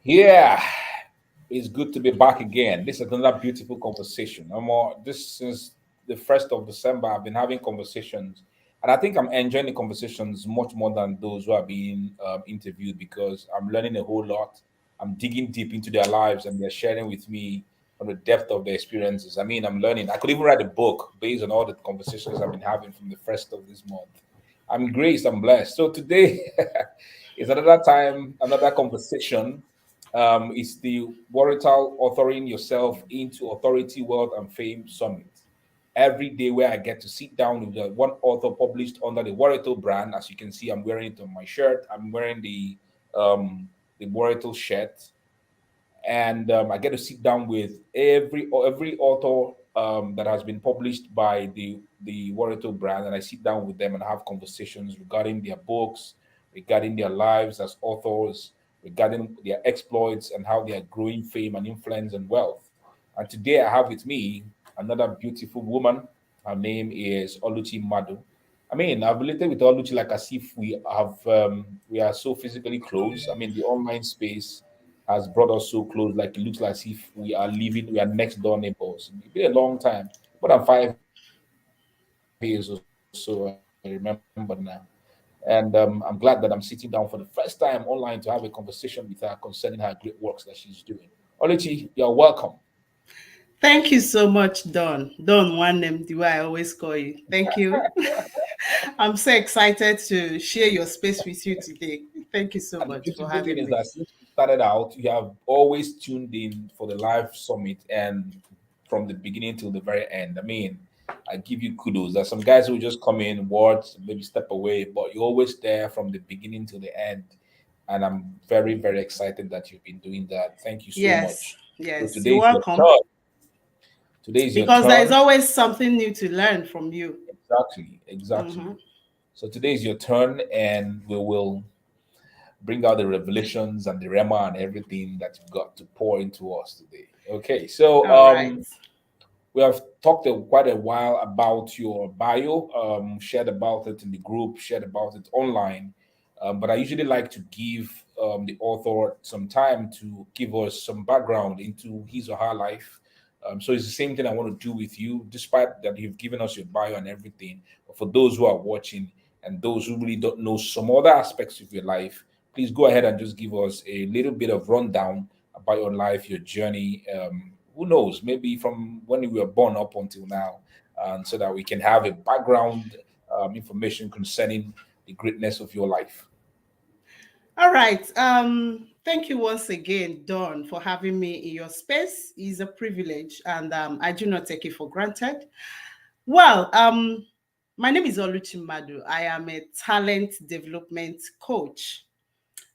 Yeah, it's good to be back again. This is another beautiful conversation. This since the 1st of December. I've been having conversations, and I think I'm enjoying the conversations much more than those who are being interviewed because I'm learning a whole lot. I'm digging deep into their lives, and they're sharing with me from the depth of their experiences. I mean, I'm learning. I could even write a book based on all the conversations I've been having from the first of this month. I'm graced. I'm blessed. So today is another time, another conversation. It's the Waratah Authoring Yourself into Authority, Wealth, and Fame Summit. Every day where I get to sit down with one author published under the Waratah brand. As you can see, I'm wearing it on my shirt. I'm wearing the Waratah shirt, and I get to sit down with every author that has been published by the Warito brand, and I sit down with them and have conversations regarding their books, regarding their lives as authors, regarding their exploits and how they are growing fame and influence and wealth. And today I have with me another beautiful woman. Her name is Oluchi Madu. I mean, I've related with Oluchi like as if we are so physically close. I mean, the online space has brought us so close, like it looks like as if we are next door neighbors. It's been a long time, more than 5 years or so, I remember now. And I'm glad that I'm sitting down for the first time online to have a conversation with her concerning her great works that she's doing. Olichi, you're welcome. Thank you so much, Don. Don, one name, the way I always call you. Thank you. I'm so excited to share your space with you today. Thank you so And the much for beautiful thing having is me. that since we started out, you have always tuned in for the live summit and from the beginning till the very end. I mean, I give you kudos. There's some guys who just come in, watch, maybe step away, but you're always there from the beginning till the end. And I'm very, very excited that you've been doing that. Thank you so Yes, much. So yes, today you're is your welcome. turn. Today is your Because there is turn. always something new to learn from you. Exactly, Hmm. exactly. So today is your turn, and we will bring out the revelations and the rema and everything that you've got to pour into us today. Okay, so All right. we have talked quite a while about your bio, shared about it in the group, shared about it online. But I usually like to give the author some time to give us some background into his or her life. So it's the same thing I want to do with you, despite that you've given us your bio and everything. But for those who are watching and those who really don't know some other aspects of your life, please go ahead and just give us a little bit of rundown about your life, your journey. Who knows? Maybe from when you were born up until now, so that we can have a background information concerning the greatness of your life. All right. Thank you once again, Dawn, for having me in your space. It's a privilege, and I do not take it for granted. Well, my name is Oluchi Madu. I am a talent development coach.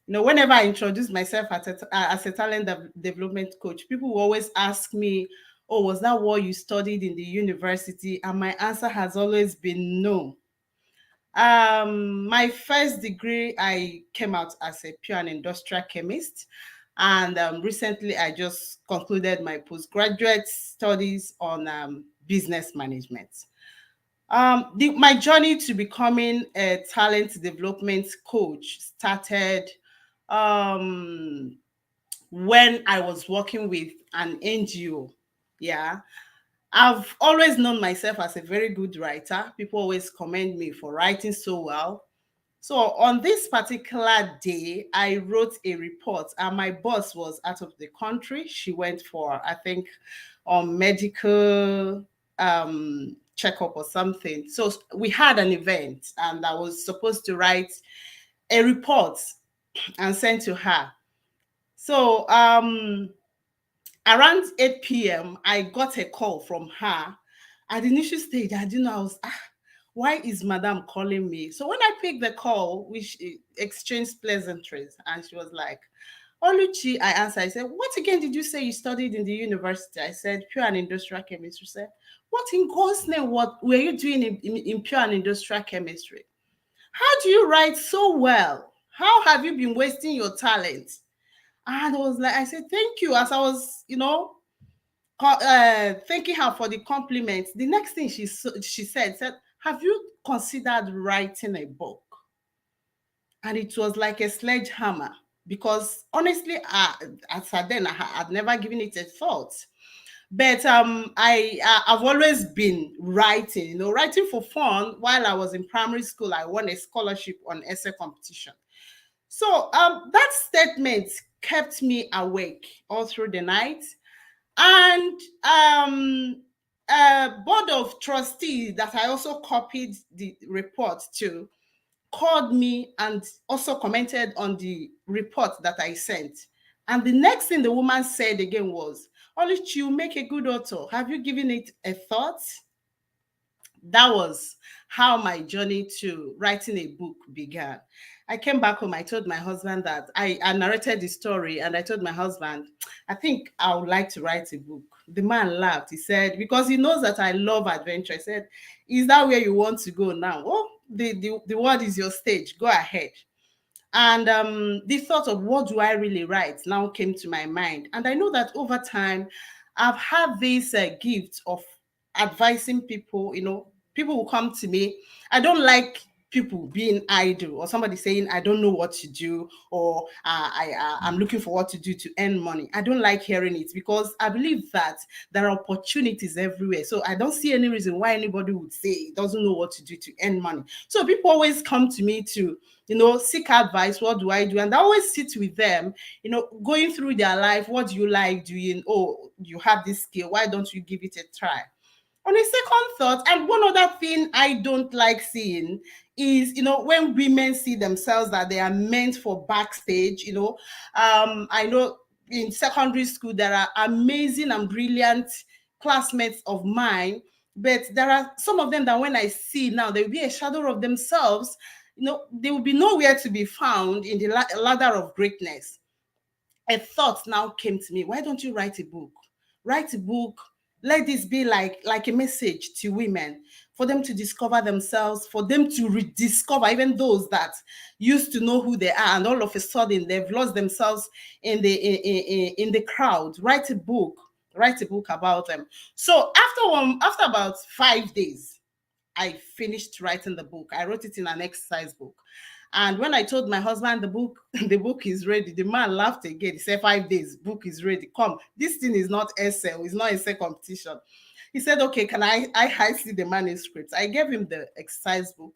Whenever I introduce myself as a talent development coach, people will always ask me, "Oh, was that what you studied in the university?" And my answer has always been no. My first degree, I came out as a pure and industrial chemist, and recently I just concluded my postgraduate studies on business management. My journey to becoming a talent development coach started um, when I was working with an NGO. Yeah, I've always known myself as a very good writer. People always commend me for writing so well. So on this particular day, I wrote a report, and my boss was out of the country. She went for, I think, medical checkup or something. So we had an event, and I was supposed to write a report and send to her. So around 8 p.m., I got a call from her. At the initial stage, I didn't know. I was, why is Madam calling me? So when I picked the call, we exchanged pleasantries, and she was like, Oluchi, I answered. I said, what again did you say you studied in the university? I said, pure and industrial chemistry. She said, what in God's name, what were you doing in pure and industrial chemistry? How do you write so well? How have you been wasting your talent? And I was like, I said, thank you. As I was, thanking her for the compliment. The next thing she said, have you considered writing a book? And it was like a sledgehammer. because honestly, as at then, had never given it a thought. But I've always been writing, writing for fun. While I was in primary school, I won a scholarship on essay competition. So that statement kept me awake all through the night. And board of trustees that I also copied the report to called me and also commented on the report that I sent. And the next thing the woman said again was, Oluchi, you make a good author. Have you given it a thought? That was how my journey to writing a book began. I came back home. I told my husband that I narrated the story, and I told my husband, I think I would like to write a book. The man laughed. He said, because he knows that I love adventure. I said, is that where you want to go now? Oh, the world is your stage. Go ahead. And the thought of what do I really write now came to my mind. And I know that over time, I've had this gift of advising people. People will come to me. I don't like people being idle, or somebody saying, I don't know what to do, or I'm looking for what to do to earn money. I don't like hearing it, because I believe that there are opportunities everywhere. So I don't see any reason why anybody would say it doesn't know what to do to earn money. So people always come to me to seek advice. What do I do? And I always sit with them, going through their life. What do you like doing? Oh, you have this skill. Why don't you give it a try? On a second thought, and one other thing I don't like seeing is, when women see themselves that they are meant for backstage. I know in secondary school there are amazing and brilliant classmates of mine, but there are some of them that when I see now, they will be a shadow of themselves. They will be nowhere to be found in the ladder of greatness. A thought now came to me. Why don't you write a book? Write a book. Let this be like a message to women, for them to discover themselves, for them to rediscover even those that used to know who they are, and all of a sudden they've lost themselves in the crowd. Write a book. Write a book about them. So after about 5 days, I finished writing the book. I wrote it in an exercise book. And when I told my husband the book, the book is ready, the man laughed again. He said, 5 days, book is ready. Come, this thing is not essay, it's not essay competition. He said, okay, can I see the manuscript? I gave him the exercise book.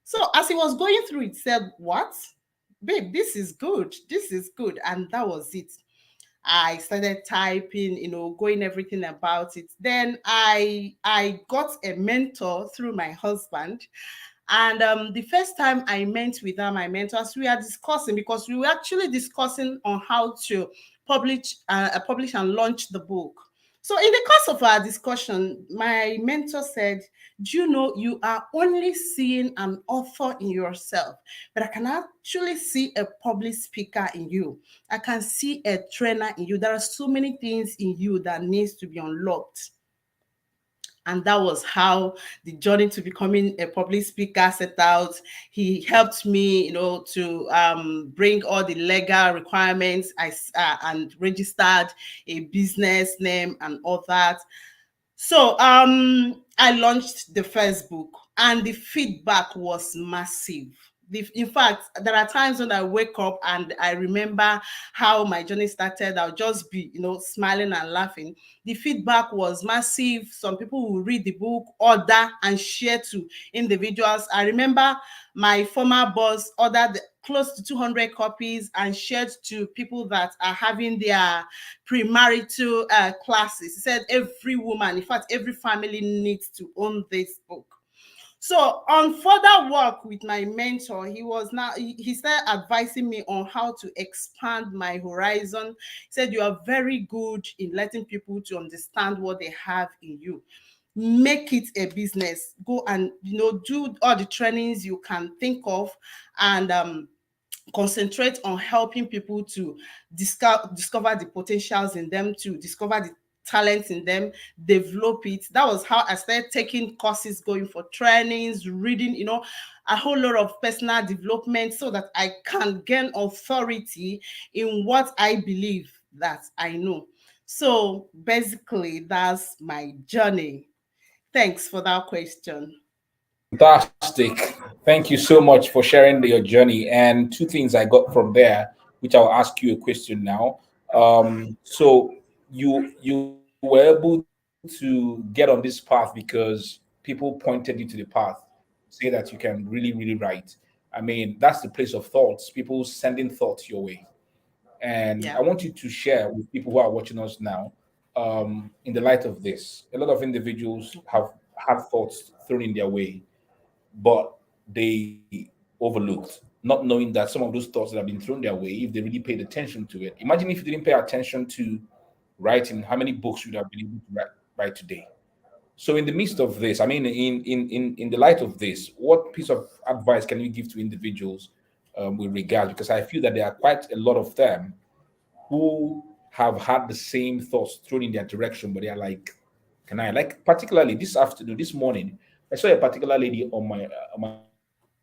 So as he was going through it, said, what? Babe, this is good. This is good. And that was it. I started typing, going everything about it. Then I got a mentor through my husband. And the first time I met with my mentors, we are discussing, because we were actually discussing on how to publish and launch the book. So in the course of our discussion, my mentor said, do you know, you are only seeing an author in yourself, but I can actually see a public speaker in you. I can see a trainer in you. There are so many things in you that needs to be unlocked. And that was how the journey to becoming a public speaker set out. He helped me, to bring all the legal requirements. And registered a business name and all that. So I launched the first book, and the feedback was massive. In fact, there are times when I wake up and I remember how my journey started. I'll just be, smiling and laughing. The feedback was massive. Some people will read the book, order, and share to individuals. I remember my former boss ordered close to 200 copies and shared to people that are having their premarital classes. He said every woman, in fact, every family needs to own this book. So on further work with my mentor, he started advising me on how to expand my horizon. He said, you are very good in letting people to understand what they have in you. Make it a business. Go and do all the trainings you can think of, and concentrate on helping people to discover the potentials in them, to discover the talents in them, develop it. That was how I started taking courses, going for trainings, reading, a whole lot of personal development, so that I can gain authority in what I believe that I know. So basically, that's my journey. Thanks for that question. Fantastic. Thank you so much for sharing your journey. And two things I got from there. which I'll ask you a question now. So you were able to get on this path because people pointed you to the path, say that you can really write. I mean, that's the place of thoughts, people sending thoughts your way. And I Yeah. want you to share with people who are watching us now, in the light of this. A lot of individuals Okay. have had thoughts thrown in their way, but they overlooked, not knowing that some of those thoughts that have been thrown their way, if they really paid attention to it. Imagine if you didn't pay attention to writing, how many books you would have been able to write today. So, in the midst of this, I mean, in the light of this, what piece of advice can you give to individuals with regard? Because I feel that there are quite a lot of them who have had the same thoughts thrown in their direction, but they are like, can I? Like, particularly this afternoon, this morning, I saw a particular lady on my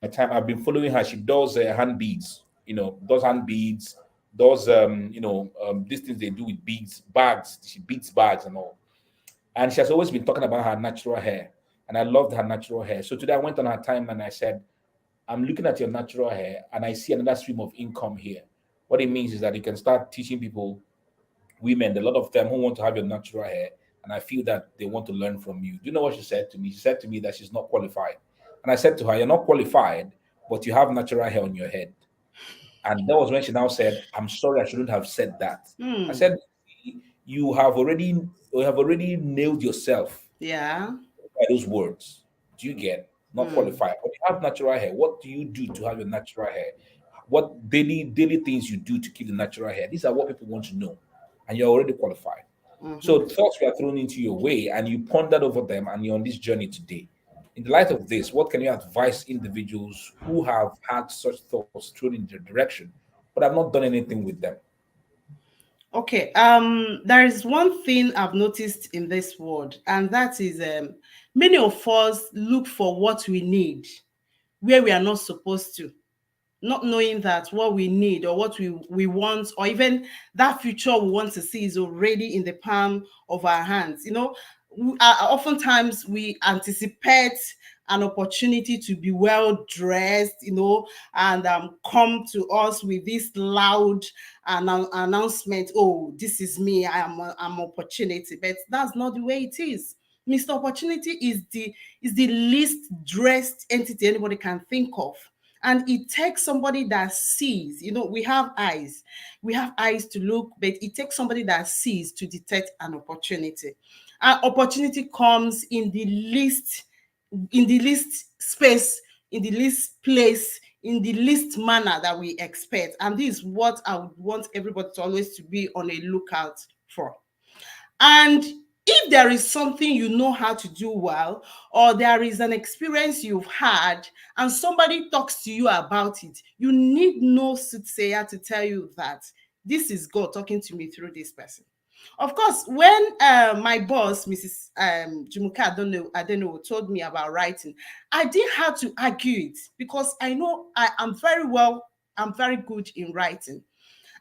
time. I've been following her. She does hand beads, does hand beads, does these things they do with beads, bags. She beads bags and all. And she has always been talking about her natural hair, and I loved her natural hair. So today I went on her time and I said, I'm looking at your natural hair and I see another stream of income here. What it means is that you can start teaching people, women, a lot of them who want to have your natural hair, and I feel that they want to learn from you. Do you know what she said to me? She said to me that she's not qualified. And I said to her, you're not qualified, but you have natural hair on your head. And that was when she now said, I'm sorry, I shouldn't have said that. I Hmm. said, you have already nailed yourself Yeah. by those words. Do you get? Not Hmm. qualified, but you have natural hair. What do you do to have your natural hair? What daily things you do to keep the natural hair? These are what people want to know, and you're already qualified. Mm-hmm. So thoughts were thrown into your way, and you pondered over them, and you're on this journey today. In the light of this, what can you advise individuals who have had such thoughts thrown in their direction, but have not done anything with them? Okay. There is one thing I've noticed in this world, and that is many of us look for what we need where we are not supposed to, not knowing that what we need or what we want, or even that future we want to see, is already in the palm of our hands. Oftentimes we anticipate an opportunity to be well dressed, and come to us with this loud announcement. Oh, this is me. I'm opportunity. But that's not the way it is. Mr. Opportunity is the least dressed entity anybody can think of. And it takes somebody that sees. We have eyes to look, but it takes somebody that sees to detect an opportunity. An opportunity comes in the least space, in the least place, in the least manner that we expect. And this is what I would want everybody to always to be on a lookout for. And if there is something you know how to do well, or there is an experience you've had, and somebody talks to you about it, you need no soothsayer to tell you that this is God talking to me through this person. Of course, when my boss, Mrs. Jumuka Adeno, told me about writing, I didn't have to argue it, because I know I'm very good in writing.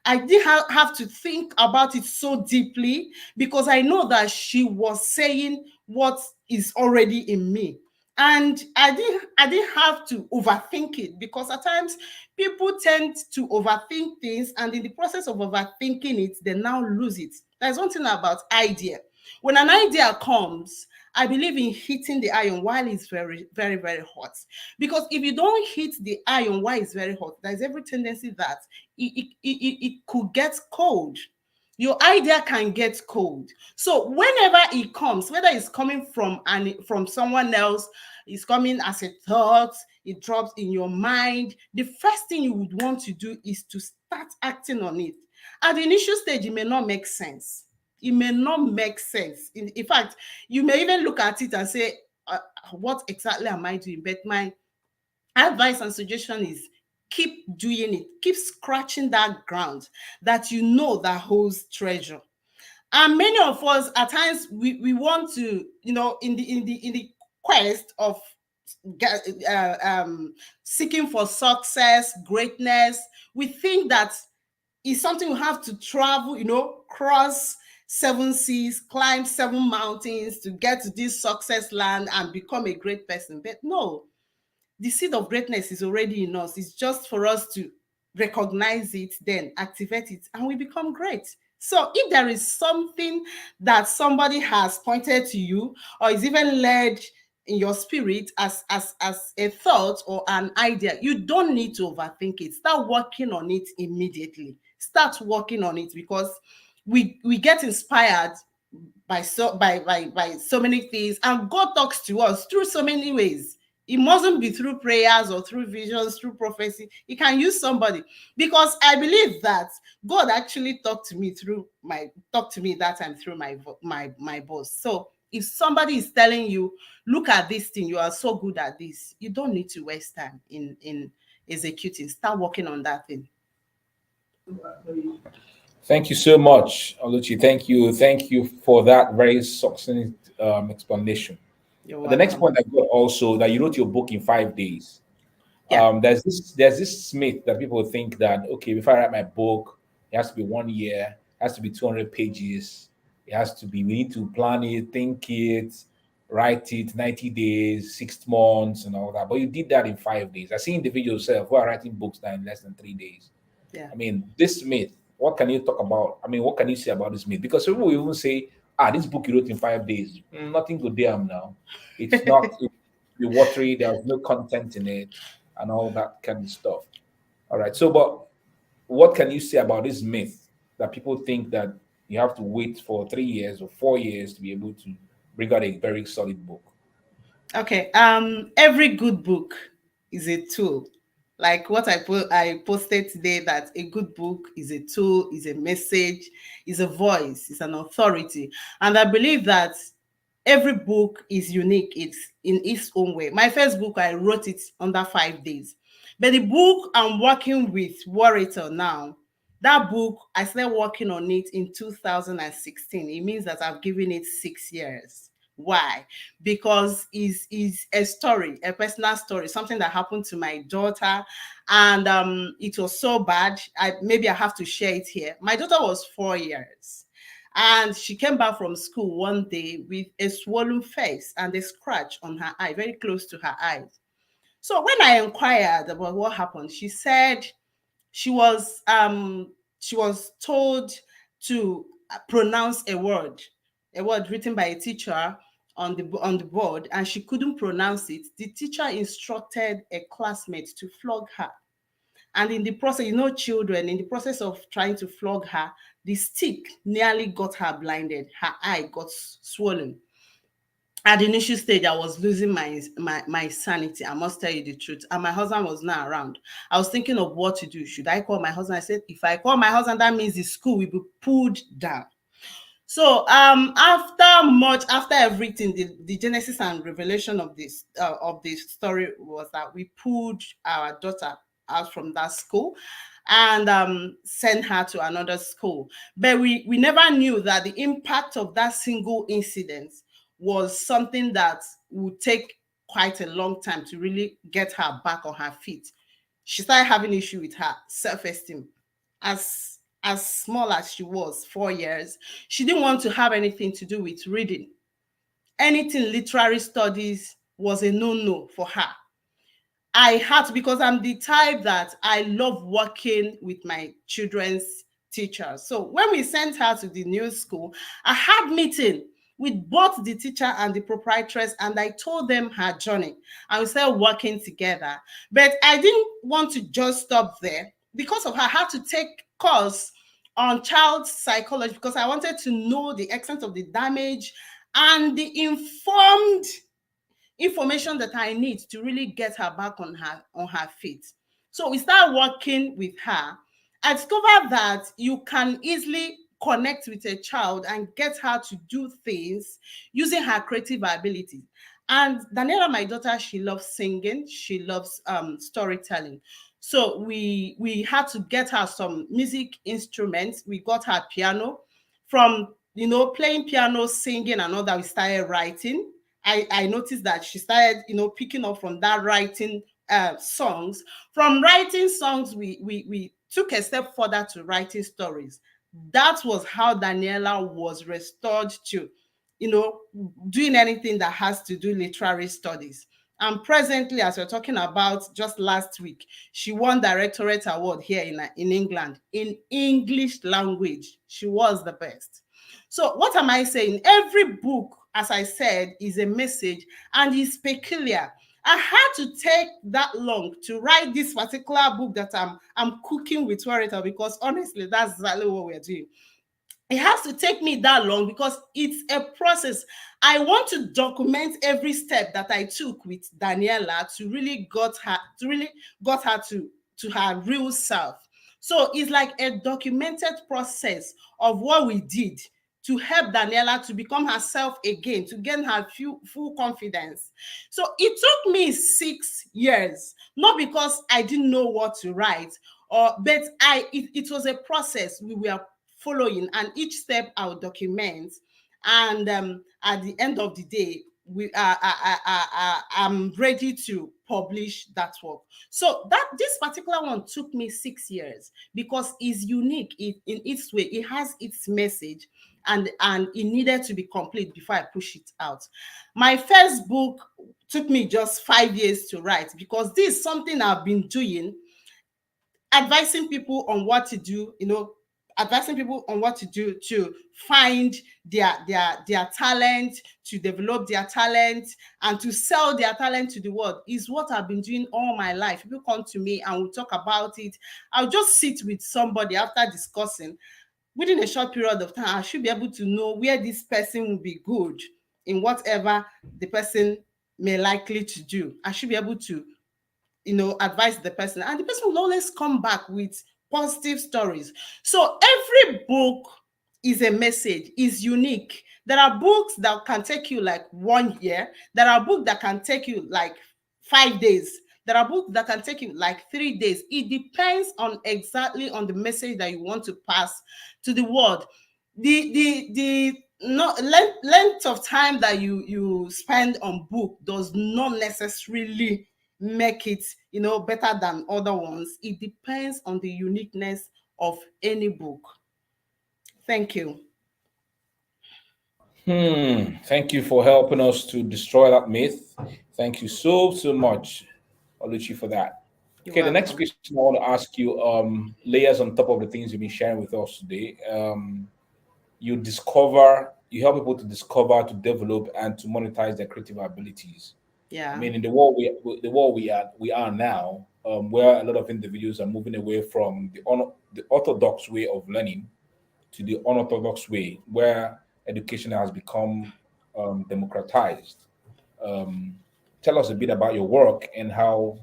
I didn't have to think about it so deeply, because I know that she was saying what is already in me. And I didn't have to overthink it, because at times people tend to overthink things, and in the process of overthinking it, they now lose it. There's one thing about idea. When an idea comes, I believe in hitting the iron while it's very, very, very hot. Because if you don't hit the iron while it's very hot, there's every tendency that it could get cold. Your idea can get cold. So whenever it comes, whether it's coming from someone else, it's coming as a thought, it drops in your mind, the first thing you would want to do is to start acting on it. At the initial stage, it may not make sense. It may not make sense. In fact, you may even look at it and say, what exactly am I doing? But my advice and suggestion is, keep doing it, keep scratching that ground that you know that holds treasure. And many of us at times, we want to, in the quest of seeking for success, greatness, we think that it's something we have to travel, cross seven seas, climb seven mountains to get to this success land and become a great person. But no, the seed of greatness is already in us. It's just for us to recognize it, then activate it, and we become great. So if there is something that somebody has pointed to you or is even led in your spirit as a thought or an idea, you don't need to overthink it. Start working on it immediately. Start working on it, because we get inspired by so many things, and God talks to us through so many ways. It mustn't be through prayers or through visions, through prophecy. He can use somebody, because I believe that God actually talked to me that time through my boss. So if somebody is telling you, look at this thing, you are so good at this, you don't need to waste time in executing. Start working on that thing. Thank you so much, Oluchi. Thank you. Thank you for that very succinct explanation. You're The next welcome. point I got also that you wrote your book in 5 days. Yeah. There's this myth that people think that, okay, if I write my book, it has to be 1 year, it has to be 200 pages, it has to be, we need to plan it, think it, write it 90 days, 6 months, and all that. But you did that in 5 days. I see individuals who are writing books now in less than 3 days. Yeah. I mean, this myth, what can you talk about? I mean, what can you say about this myth? Because people will even say, this book you wrote in 5 days, nothing good damn now. It's not be watery, there's no content in it, and all that kind of stuff. All right. So, but what can you say about this myth that people think that you have to wait for 3 years or 4 years to be able to bring out a very solid book? Okay. Every good book is a tool. Like what I posted today, that a good book is a tool, is a message, is a voice, is an authority. And I believe that every book is unique. It's in its own way. My first book, I wrote it under 5 days. But the book I'm working with, Warrior now, that book, I started working on it in 2016. It means that I've given it 6 years. Why? Because is a story, a personal story, something that happened to my daughter, and it was so bad. I have to share it here. My daughter was 4 years, and she came back from school one day with a swollen face and a scratch on her eye, very close to her eyes. So when I inquired about what happened, she said she was um she was told to pronounce a word written by a teacher on the board, and she couldn't pronounce it. The teacher instructed a classmate to flog her, and in the process, children, in the process of trying to flog her, the stick nearly got her blinded. Her eye got swollen. At the initial stage, I was losing my sanity. I must tell you the truth. And my husband was not around. I was thinking of what to do. Should I call my husband? I said, if I call my husband, that means the school will be pulled down. So after everything, the genesis and revelation of this story was that we pulled our daughter out from that school and sent her to another school. But we never knew that the impact of that single incident was something that would take quite a long time to really get her back on her feet. She started having issue with her self-esteem. As small as she was, 4 years, she didn't want to have anything to do with reading. Anything literary studies was a no-no for her. I had to, because I'm the type that I love working with my children's teachers. So when we sent her to the new school, I had meeting with both the teacher and the proprietress, and I told them her journey, and we started working together. But I didn't want to just stop there. Because of her, I had to take course on child psychology, because I wanted to know the extent of the damage and the informed information that I need to really get her back on her feet. So we start working with her. I discovered that you can easily connect with a child and get her to do things using her creative abilities. And Daniela, my daughter, she loves singing. She loves storytelling. So we had to get her some music instruments. We got her piano. From playing piano, singing, and all that, we started writing. I noticed that she started, picking up from that writing songs. From writing songs, we took a step further to writing stories. That was how Daniela was restored to, doing anything that has to do literary studies. And presently, as we're talking about, just last week, she won Directorate Award here in England in English language. She was the best. So what am I saying? Every book, as I said, is a message and is peculiar. I had to take that long to write this particular book that I'm cooking with Warita, because honestly, that's exactly what we're doing. It has to take me that long because it's a process. I want to document every step that I took with Daniela to really got her to her real self. So it's like a documented process of what we did to help Daniela to become herself again, to gain her full confidence. So it took me 6 years, not because I didn't know what to write, but it was a process we were following, and each step I'll document. And at the end of the day, I'm ready to publish that work. So that this particular one took me 6 years because it's unique in its way. It has its message, and it needed to be complete before I push it out. My first book took me just 5 years to write because this is something I've been doing, advising people on what to do, advising people on what to do to find their talent, to develop their talent, and to sell their talent to the world is what I've been doing all my life. People come to me and we talk about it. I'll just sit with somebody after discussing. Within a short period of time, I should be able to know where this person will be good in whatever the person may likely to do. I should be able to advise the person, and the person will always come back with positive stories. So every book is a message, is unique. There are books that can take you like 1 year. There are books that can take you like 5 days. There are books that can take you like 3 days. It depends on exactly on the message that you want to pass to the world. The no length of time that you spend on book does not necessarily make it better than other ones. It depends on the uniqueness of any book. Thank you. Thank you for helping us to destroy that myth. Thank you so much, Oluchi, for that. You're Okay, the next welcome. question I want to ask you, layers on top of the things you've been sharing with us today. You help people to discover, to develop, and to monetize their creative abilities. I Yeah. mean, in the world we are now, where a lot of individuals are moving away from the orthodox way of learning to the unorthodox way, where education has become democratized. Um, Tell us a bit about your work and how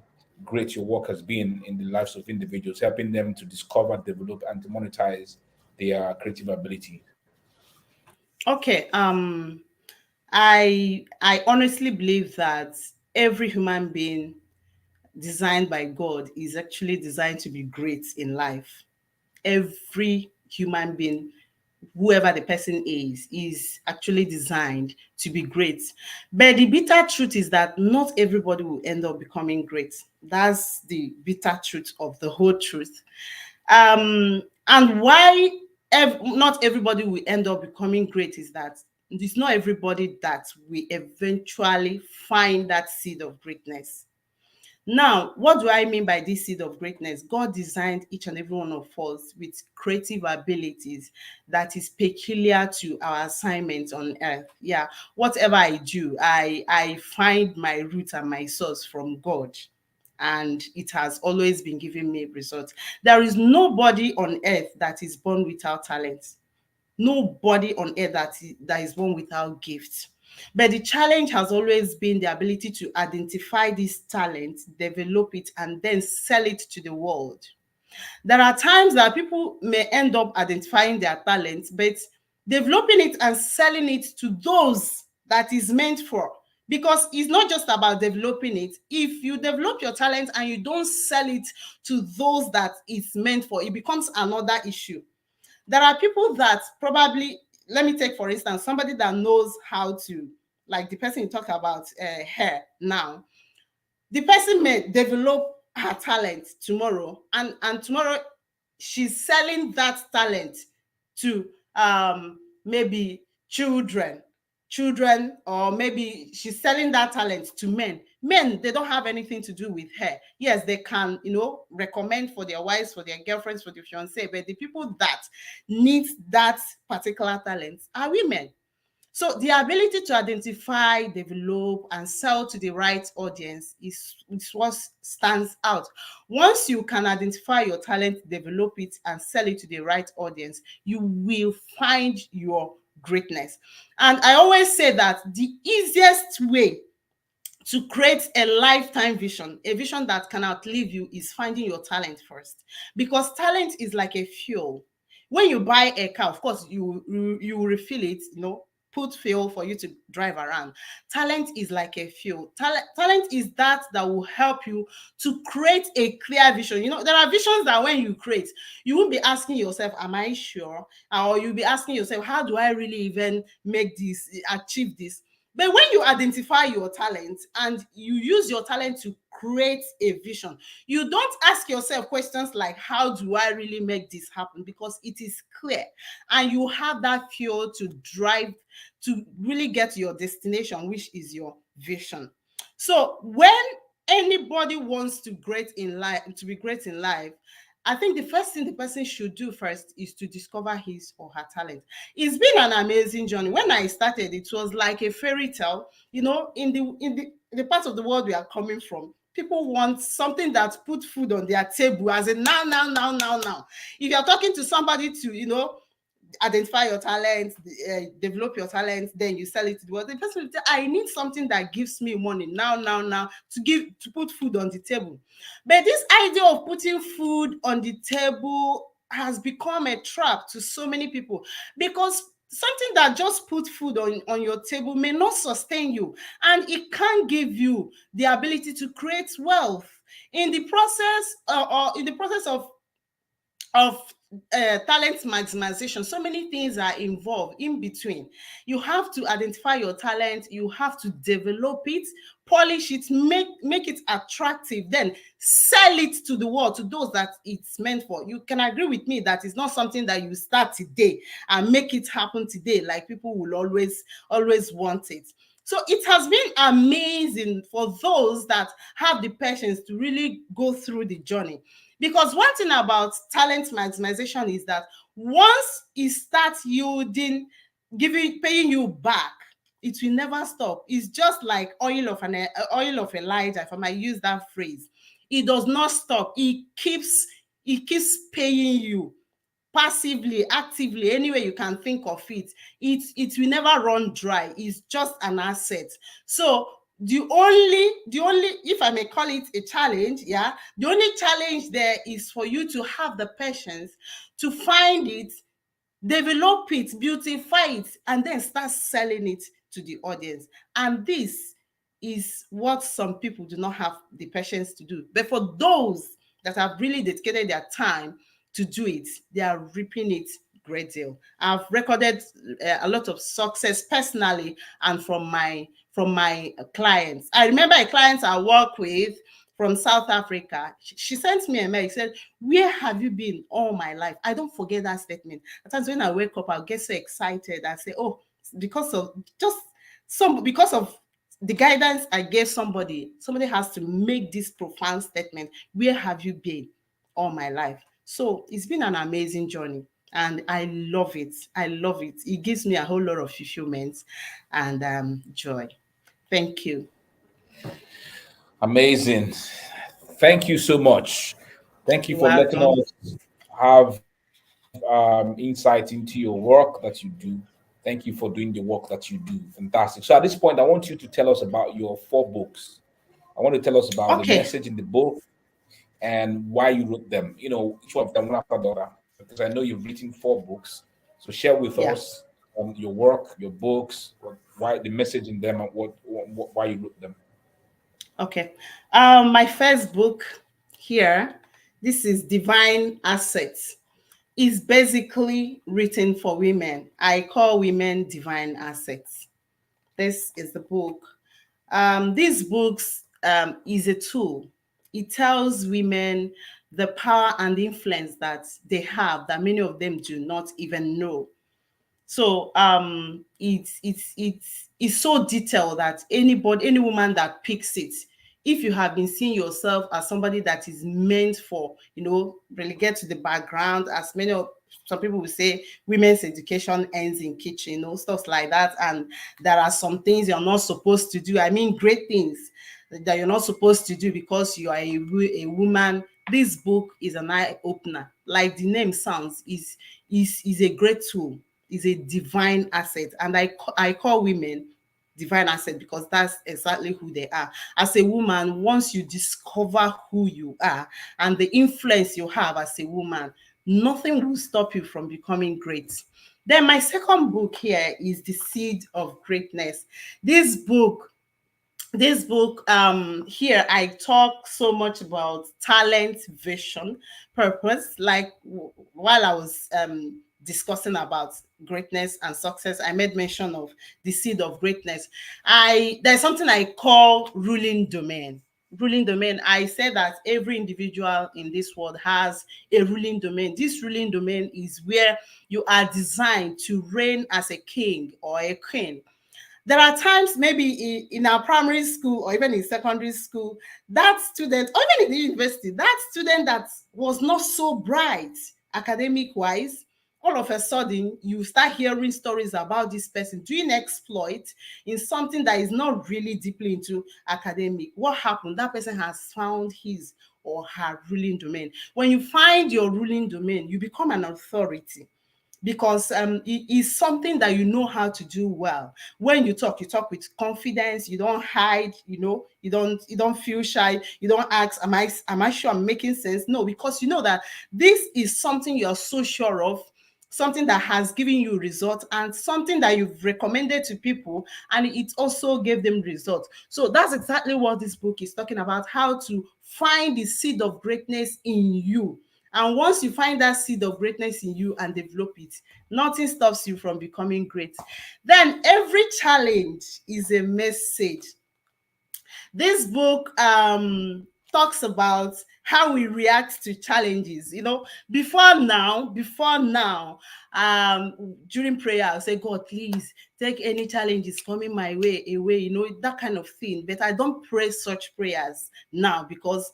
great your work has been in the lives of individuals, helping them to discover, develop, and to monetize their creative ability. Okay. I honestly believe that every human being designed by God is actually designed to be great in life. Every human being, whoever the person is actually designed to be great. But the bitter truth is that not everybody will end up becoming great. That's the bitter truth of the whole truth. And why not everybody will end up becoming great is that it's not everybody that will eventually find that seed of greatness. Now, what do I mean by this seed of greatness? God designed each and every one of us with creative abilities that is peculiar to our assignment on earth. Yeah, whatever I do, I find my root and my source from God. And it has always been giving me results. There is nobody on earth that is born without talent. Nobody on earth that is born without gifts. But the challenge has always been the ability to identify this talent, develop it, and then sell it to the world. There are times that people may end up identifying their talent, but developing it and selling it to those that is meant for. Because it's not just about developing it. If you develop your talent and you don't sell it to those that it's meant for, it becomes another issue. There are people that probably, let me take for instance somebody that knows how to, like the person you talk about, hair now. The person may develop her talent tomorrow, and tomorrow she's selling that talent to maybe children. children, or maybe she's selling that talent to men. Men, they don't have anything to do with her. Yes, they can, recommend for their wives, for their girlfriends, for their fiance, but the people that need that particular talent are women. So the ability to identify, develop, and sell to the right audience is what stands out. Once you can identify your talent, develop it, and sell it to the right audience, you will find your greatness. And I always say that the easiest way to create a lifetime vision, a vision that can outlive you, is finding your talent first. Because talent is like a fuel. When you buy a car, of course, you refill it, put fuel for you to drive around. Talent is like a fuel. Talent is that will help you to create a clear vision. There are visions that when you create, you won't be asking yourself, am I sure? Or you'll be asking yourself, how do I really even make this, achieve this? But when you identify your talent and you use your talent to create a vision, you don't ask yourself questions like, how do I really make this happen? Because it is clear and you have that fuel to drive to really get to your destination, which is your vision. So when anybody wants to be great in life, I think the first thing the person should do first is to discover his or her talent. It's been an amazing journey. When I started, it was like a fairy tale. In the part of the world we are coming from, people want something that put food on their table, as in now, now, now, now, now. If you're talking to somebody to, identify your talent, develop your talent, then you sell it to the world, the person will say, I need something that gives me money now, now, now, to put food on the table. But this idea of putting food on the table has become a trap to so many people, because something that just put food on your table may not sustain you, and it can't give you the ability to create wealth. In the process, or in the process of talent maximization, so many things are involved in between. You have to identify your talent, you have to develop it, polish it, make it attractive, then sell it to the world, to those that it's meant for. You can agree with me that it's not something that you start today and make it happen today, like people will always want it. So it has been amazing for those that have the patience to really go through the journey. Because one thing about talent maximization is that once it starts yielding, paying you back, it will never stop. It's just like oil of Elijah, if I might use that phrase. It does not stop. It keeps paying you passively, actively, any way you can think of it. It will never run dry. It's just an asset. So the only, if I may call it a challenge, yeah, the only challenge there is for you to have the patience to find it, develop it, beautify it, and then start selling it to the audience. And this is what some people do not have the patience to do. But for those that have really dedicated their time to do it, they are reaping it great deal. I've recorded a lot of success personally and from my clients. I remember a client I work with from South Africa. She sent me a mail. She said, where have you been all my life? I don't forget that statement. At times when I wake up, I'll get so excited. I say, oh, because of the guidance I gave somebody has to make this profound statement. Where have you been all my life? So it's been an amazing journey and I love it. I love it. It gives me a whole lot of fulfillment and joy. Thank you. Amazing. Thank you so much. Thank you You're for letting welcome. us have insight into your work that you do. Thank you for doing the work that you do. Fantastic. So at this point, I want you to tell us about your 4 books. I want to tell us about the Okay. message in the book and why you wrote them. Each one of them one after the other, because I know you've written 4 books. So share with Yeah. us your work, your books, why the message in them, and why you wrote them. Okay. My first book here, this is Divine Assets, is basically written for women. I call women divine assets. This is the book. These books is a tool. It tells women the power and influence that they have that many of them do not even know. So it's so detailed that anybody, any woman that picks it, if you have been seeing yourself as somebody that is meant for, really get to the background, as many of some people will say, women's education ends in kitchen, stuff like that, and there are some things you're not supposed to do. I mean, great things that you're not supposed to do because you are a woman. This book is an eye opener. Like the name sounds, is a great tool, is a divine asset. And I call women divine asset because that's exactly who they are. As a woman, once you discover who you are and the influence you have as a woman, nothing will stop you from becoming great. Then my second book here is The Seed of Greatness. This book here I talk so much about talent, vision, purpose. Like while I was discussing about greatness and success, I made mention of the seed of greatness. There's something I call ruling domain. I said that every individual in this world has a ruling domain. This ruling domain is where you are designed to reign as a king or a queen. There are times maybe in our primary school or even in secondary school, that student, or even in the university, that student that was not so bright academic wise, all of a sudden you start hearing stories about this person doing exploit in something that is not really deeply into academic. What happened? That person has found his or her ruling domain. When you find your ruling domain, you become an authority because it is something that you know how to do well. When you talk with confidence. You don't hide. You don't feel shy. You don't ask, am I sure I'm making sense? No, because you know that this is something you're so sure of, something that has given you results, and something that you've recommended to people, and it also gave them results. So that's exactly what this book is talking about: how to find the seed of greatness in you. And once you find that seed of greatness in you and develop it, nothing stops you from becoming great. Then every challenge is a message. This book talks about how we react to challenges. Before now, during prayer, I'll say, God, please take any challenges coming my way away, that kind of thing. But I don't pray such prayers now, because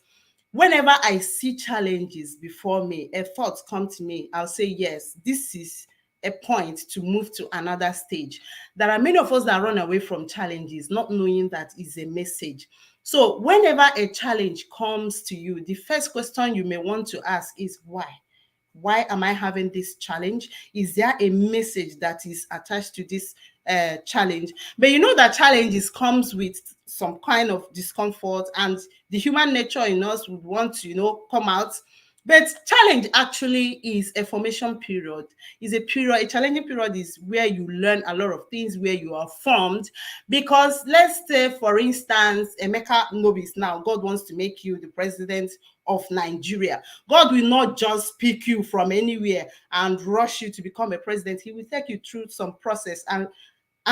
whenever I see challenges before me, a thought come to me, I'll say, yes, this is a point to move to another stage. There are many of us that run away from challenges, not knowing that is a message. So whenever a challenge comes to you, the first question you may want to ask is why? Why am I having this challenge? Is there a message that is attached to this challenge? But you know that challenges comes with some kind of discomfort, and the human nature in us would want to, come out. But challenge actually is a formation period. Is a period. A challenging period is where you learn a lot of things, where you are formed. Because let's say, for instance, Emeka Nobis, now God wants to make you the president of Nigeria. God will not just pick you from anywhere and rush you to become a president. He will take you through some process, and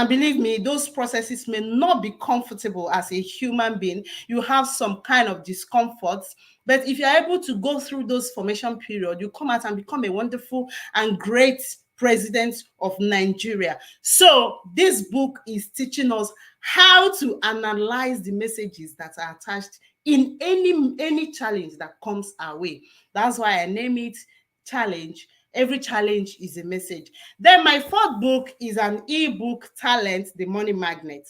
believe me, those processes may not be comfortable. As a human being, you have some kind of discomfort. But if you're able to go through those formation period, you come out and become a wonderful and great president of Nigeria. So this book is teaching us how to analyze the messages that are attached in any challenge that comes our way. That's why I name it challenge. Every challenge is a message. Then my fourth book is an ebook, Talent, the Money Magnet.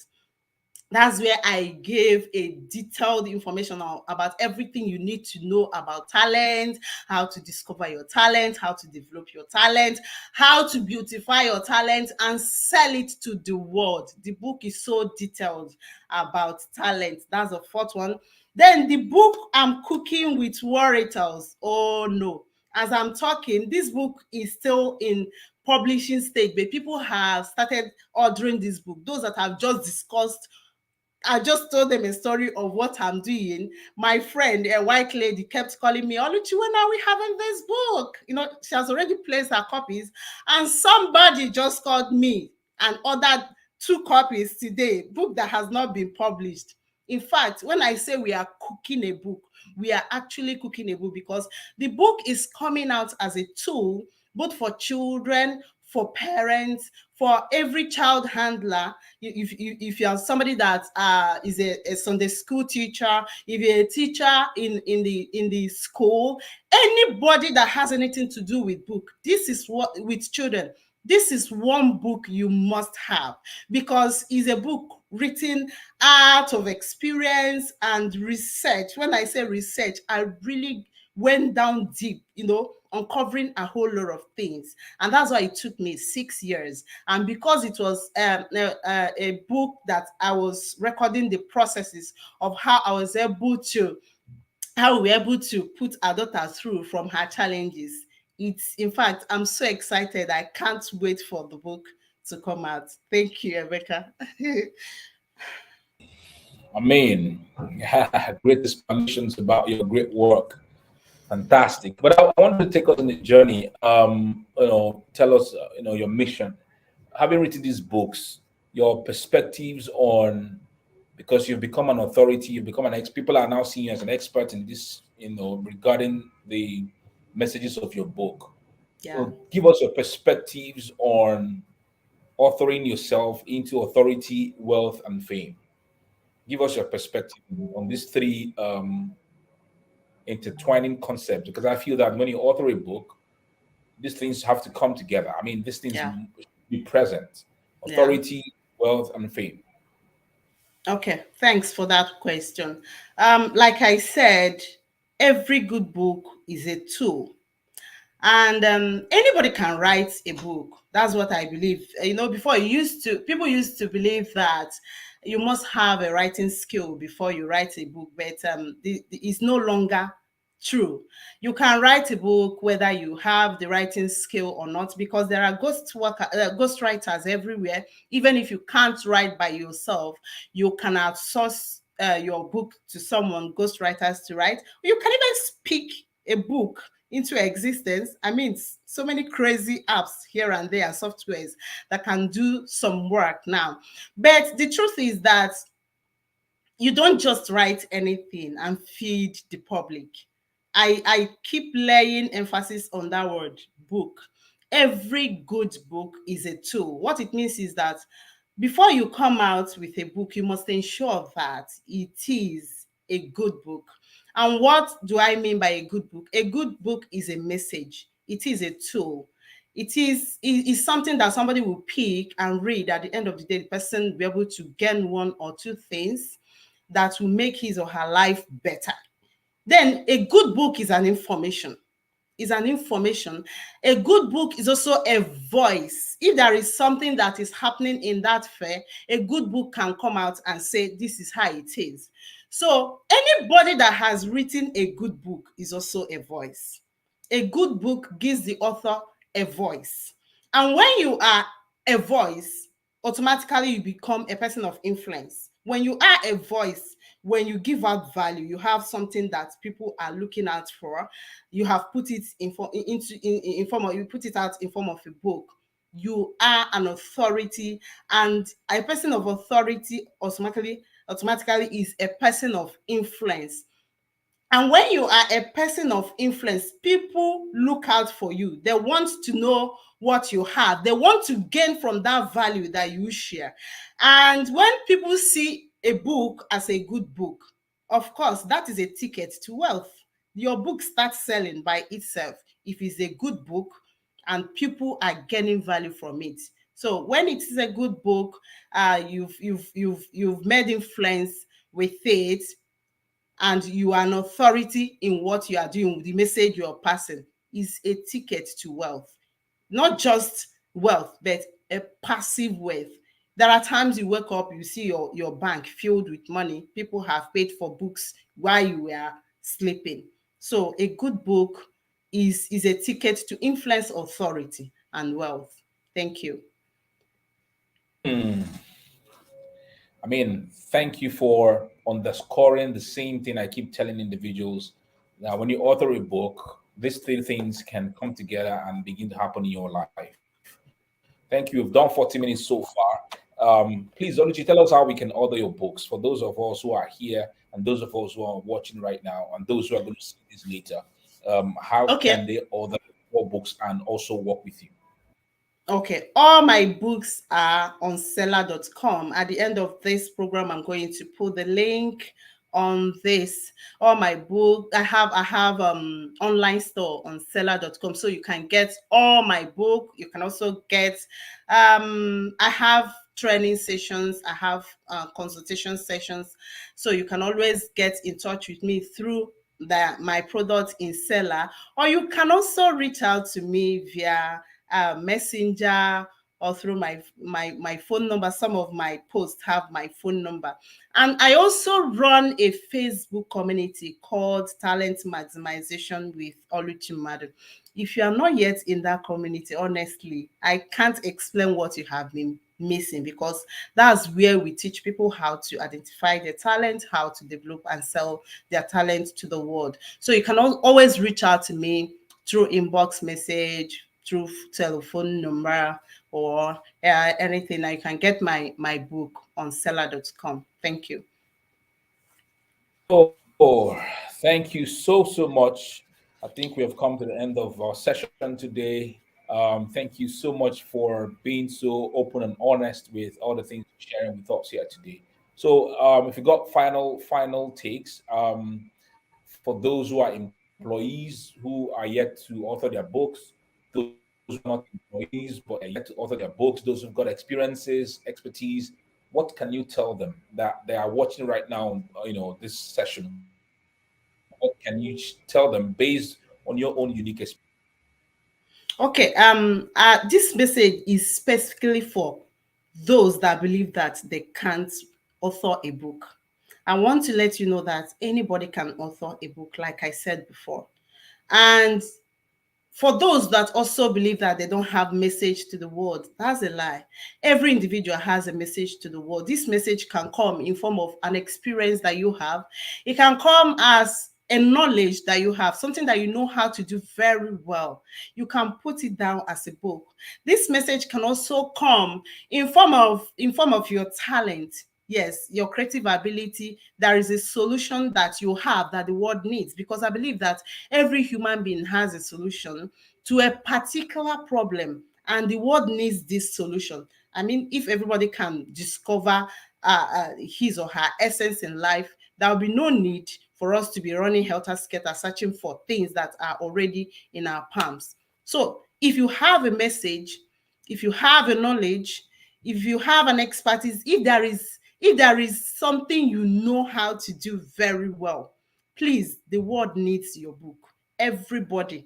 That's where I gave a detailed information about everything you need to know about talent, how to discover your talent, how to develop your talent, how to beautify your talent and sell it to the world. The book is so detailed about talent. That's the fourth one. Then the book, I'm Cooking with Warriors. Oh no. As I'm talking, this book is still in publishing stage, but people have started ordering this book. Those that have just discussed, I just told them a story of what I'm doing. My friend, a white lady, kept calling me, Oluchi, when are we having this book? She has already placed her copies, and somebody just called me and ordered 2 copies today, book that has not been published. In fact, when I say we are cooking a book, we are actually cooking a book, because the book is coming out as a tool both for children, for parents, for every child handler. If you are somebody that is a Sunday school teacher, if you're a teacher in the school, anybody that has anything to do with book, this is what with children. This is one book you must have, because it's a book written out of experience and research. When I say research, I really went down deep, uncovering a whole lot of things. And that's why it took me 6 years. And because it was a book that I was recording the processes of how we were able to put our daughter through from her challenges. It's, in fact, I'm so excited. I can't wait for the book to come out. Thank you, Rebecca. I mean, great explanations about your great work. Fantastic. But I wanted to take us on a journey. Tell us, your mission. Having written these books, your perspectives on, because you've become an authority, you've become an people are now seeing you as an expert in this, regarding the messages of your book. Yeah, Give us your perspectives on authoring yourself into authority, wealth, and fame. Give us your perspective on these three intertwining concepts, because I feel that when you author a book, these things have to come together. I mean, these things yeah, should be present: yeah. authority, wealth, and fame. Okay, thanks for that question. Like I said, every good book is a tool. And anybody can write a book. That's what I believe. Before, people used to believe that you must have a writing skill before you write a book, but it's no longer true. You can write a book whether you have the writing skill or not, because there are ghost writers everywhere. Even if you can't write by yourself, you can outsource your book to someone, ghost writers, to write. You can even speak a book into existence. I mean, so many crazy apps here and there, softwares that can do some work now. But the truth is that you don't just write anything and feed the public. I keep laying emphasis on that word, book. Every good book is a tool. What it means is that before you come out with a book, you must ensure that it is a good book. And what do I mean by a good book? A good book is a message. It is a tool. It is something that somebody will pick and read. At the end of the day, the person will be able to gain one or two things that will make his or her life better. Then a good book is an information. Is an information. A good book is also a voice. If there is something that is happening in that fair, a good book can come out and say, this is how it is. So anybody that has written a good book is also a voice. A good book gives the author a voice. And when you are a voice, automatically you become a person of influence. When you are a voice, when you give out value, you have something that people are looking out for. You have put it in form of, you put it out in form of a book. You are an authority, and a person of authority automatically is a person of influence. And when you are a person of influence, people look out for you. They want to know what you have. They want to gain from that value that you share. And when people see a book as a good book, of course, that is a ticket to wealth. Your book starts selling by itself if it's a good book and people are gaining value from it. So when it is a good book, you've made influence with it, and you are an authority in what you are doing, the message you are passing is a ticket to wealth. Not just wealth, but a passive wealth. There are times you wake up, you see your bank filled with money. People have paid for books while you were sleeping. So a good book is a ticket to influence, authority, and wealth. Thank you. Hmm. I mean, thank you for underscoring the same thing I keep telling individuals. Now, when you author a book, these three things can come together and begin to happen in your life. Thank you. We've done 40 minutes so far. Please, Oluchi, tell us how we can order your books for those of us who are here and those of us who are watching right now and those who are going to see this later. How can Okay. they order your books and also work with you? Okay, all my books are on seller.com. At the end of this program, I'm going to put the link on this. All my book, I have online store on seller.com, so you can get all my book. You can also get I have training sessions, I have consultation sessions, so you can always get in touch with me through my product in seller, or you can also reach out to me via messenger or through my phone number. Some of my posts have my phone number, and I also run a Facebook community called Talent Maximization with Oluchi Madu. If you are not yet in that community, honestly, I can't explain what you have been missing, because that's where we teach people how to identify their talent, how to develop and sell their talent to the world. So you can always reach out to me through inbox message, through telephone number, or anything. You can get my book on seller.com. Thank you. Oh, thank you so much. I think we have come to the end of our session today. Thank you so much for being so open and honest with all the things you're sharing with us here today. So, if you got final takes, for those who are employees who are yet to author their books, those who are not employees but are yet to author their books, those who've got experiences, expertise, what can you tell them that they are watching right now? This session. What can you tell them based on your own unique experience? Okay, this message is specifically for those that believe that they can't author a book. I want to let you know that anybody can author a book, like I said before. And for those that also believe that they don't have message to the world, that's a lie. Every individual has a message to the world. This message can come in form of an experience that you have. It can come as a knowledge that you have, something that you know how to do very well. You can put it down as a book. This message can also come in form of your talent. Yes, your creative ability. There is a solution that you have that the world needs, because I believe that every human being has a solution to a particular problem, and the world needs this solution. I mean, if everybody can discover his or her essence in life, there will be no need for us to be running helter skelter searching for things that are already in our palms. So if you have a message, if you have a knowledge, if you have an expertise, if there is something you know how to do very well, please, the world needs your book. Everybody,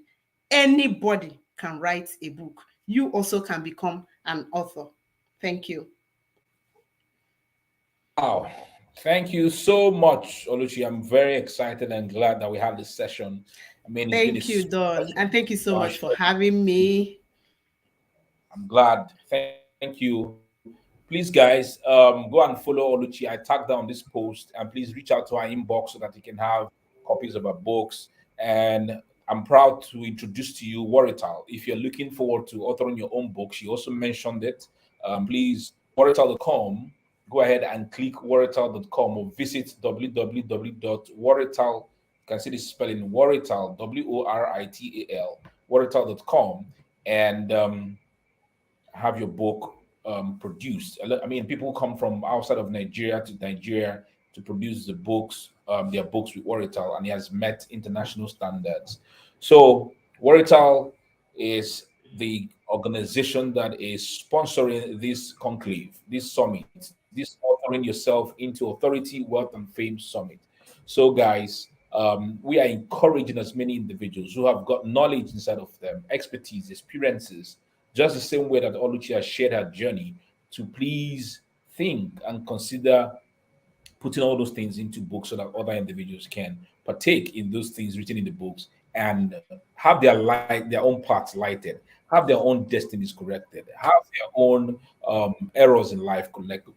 anybody can write a book. You also can become an author. Thank you. Wow. Thank you so much, Oluchi. I'm very excited and glad that we have this session. I mean, it's been a Thank you, super Don. session. And thank you so much for Shared having me. I'm glad. Thank you. Please, guys, go and follow Oluchi. I tagged down this post, and please reach out to our inbox so that you can have copies of our books. And I'm proud to introduce to you Warital. If you're looking forward to authoring your own book, she also mentioned it. Please, Warital.com. Go ahead and click Warital.com or visit www.warital. You can see this spelling Warital, Worital, Warital.com, and have your book produced. I mean, people come from outside of Nigeria to produce their books with Warital, and he has met international standards. So, Warital is the organization that is sponsoring this conclave, this summit, this authoring yourself into authority, wealth, and fame summit. So, guys, we are encouraging as many individuals who have got knowledge inside of them, expertise, experiences, just the same way that Oluchi has shared her journey, to please think and consider putting all those things into books so that other individuals can partake in those things written in the books and have their own paths lighted, have their own destinies corrected, have their own errors in life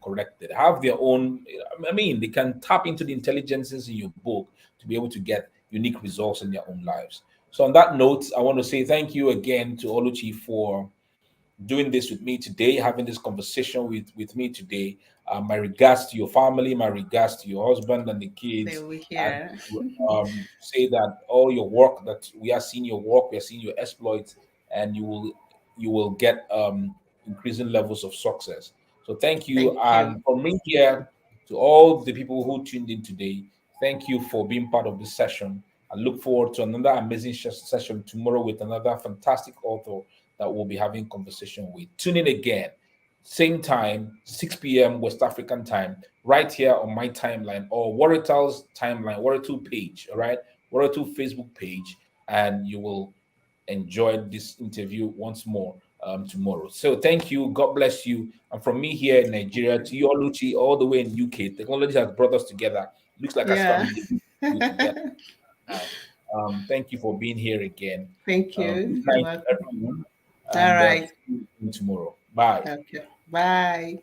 corrected, have their own. I mean, they can tap into the intelligences in your book to be able to get unique results in their own lives. So, on that note, I want to say thank you again to Oluchi for doing this with me today, having this conversation with me today. My regards to your family, my regards to your husband and the They kids, will and hear. to, say that all your work, that we are seeing your work, we are seeing your exploits, and you will you will get increasing levels of success. So thank you. Thank you. And from me here to all the people who tuned in today, thank you for being part of this session. I look forward to another amazing session tomorrow with another fantastic author that we'll be having conversation with. Tune in again, same time, 6 p.m. West African time, right here on my timeline or Warrital's timeline, Warrital page, all right? Warrital Facebook page, and you will enjoy this interview once more tomorrow. So thank you. God bless you. And from me here in Thank Nigeria you. to you, Oluchi, all the way in UK, technology has brought us together. Looks like as if I'm Yeah. in the studio together now. Thank you for being here again. Thank Good you. You're night to welcome. everyone, All and right. see you tomorrow. Bye. Okay. Bye.